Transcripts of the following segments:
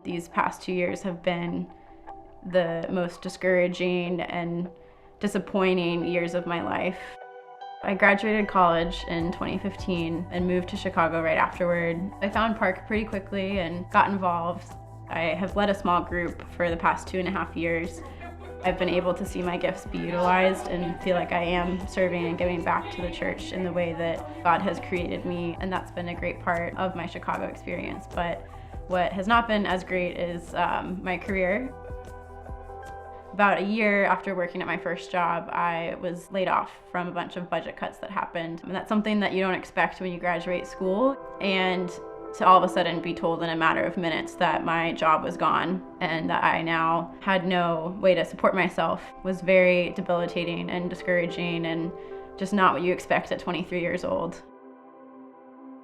These past 2 years have been the most discouraging and disappointing years of my life. I graduated college in 2015 and moved to Chicago right afterward. I found Park pretty quickly and got involved. I have led a small group for the past 2.5 years. I've been able to see my gifts be utilized and feel like I am serving and giving back to the church in the way that God has created me, and that's been a great part of my Chicago experience. But what has not been as great is my career. About a year after working at my first job, I was laid off from a bunch of budget cuts that happened. And that's something that you don't expect when you graduate school. And to all of a sudden be told in a matter of minutes that my job was gone and that I now had no way to support myself was very debilitating and discouraging and just not what you expect at 23 years old.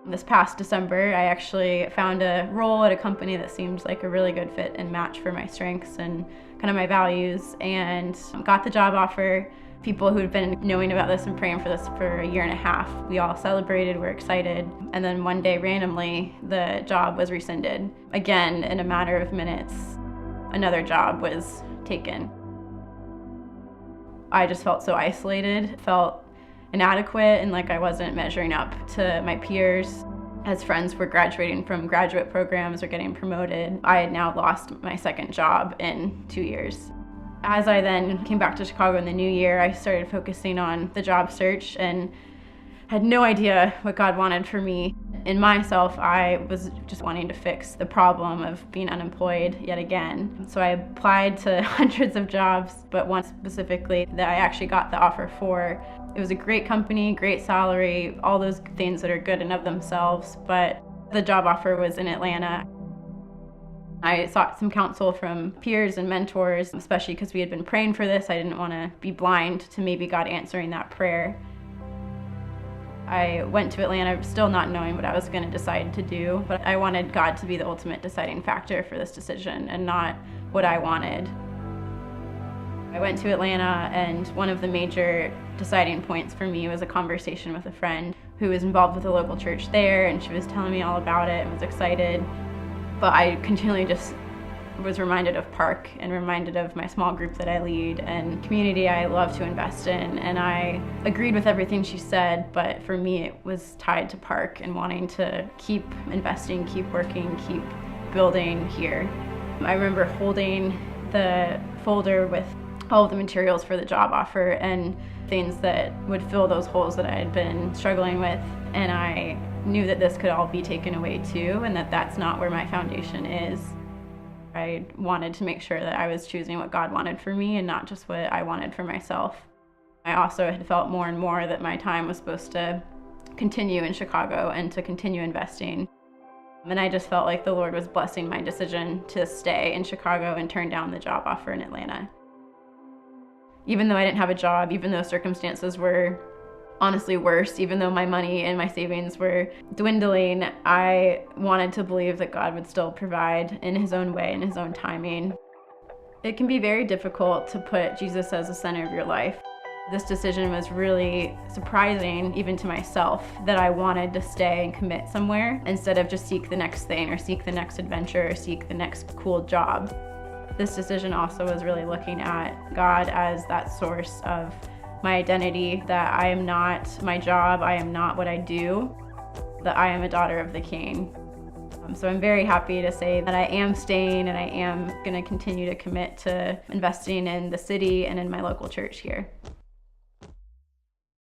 This past December, I actually found a role at a company that seemed like a really good fit and match for my strengths and kind of my values, and got the job offer. People who had been knowing about this and praying for this for 1.5 years, we all celebrated, we're excited, and then one day randomly the job was rescinded. Again, in a matter of minutes, another job was taken. I just felt so isolated, felt inadequate, and like I wasn't measuring up to my peers. As friends were graduating from graduate programs or getting promoted, I had now lost my second job in 2 years. As I then came back to Chicago in the new year, I started focusing on the job search and had no idea what God wanted for me. In myself, I was just wanting to fix the problem of being unemployed yet again. So I applied to hundreds of jobs, but one specifically that I actually got the offer for. It was a great company, great salary, all those things that are good in of themselves, but the job offer was in Atlanta. I sought some counsel from peers and mentors, especially because we had been praying for this. I didn't want to be blind to maybe God answering that prayer. I went to Atlanta still not knowing what I was going to decide to do, but I wanted God to be the ultimate deciding factor for this decision and not what I wanted. I went to Atlanta, and one of the major deciding points for me was a conversation with a friend who was involved with a local church there, and she was telling me all about it and was excited. But I continually just was reminded of Park and reminded of my small group that I lead and community I love to invest in. And I agreed with everything she said, but for me it was tied to Park and wanting to keep investing, keep working, keep building here. I remember holding the folder with all of the materials for the job offer and things that would fill those holes that I had been struggling with, and I knew that this could all be taken away too, and that that's not where my foundation is. I wanted to make sure that I was choosing what God wanted for me and not just what I wanted for myself. I also had felt more and more that my time was supposed to continue in Chicago and to continue investing. And I just felt like the Lord was blessing my decision to stay in Chicago and turn down the job offer in Atlanta. Even though I didn't have a job, even though circumstances were honestly worse, even though my money and my savings were dwindling, I wanted to believe that God would still provide in His own way, in His own timing. It can be very difficult to put Jesus as the center of your life. This decision was really surprising, even to myself, that I wanted to stay and commit somewhere instead of just seek the next thing or seek the next adventure or seek the next cool job. This decision also was really looking at God as that source of my identity, that I am not my job, I am not what I do, that I am a daughter of the King. So I'm very happy to say that I am staying, and I am going to continue to commit to investing in the city and in my local church here.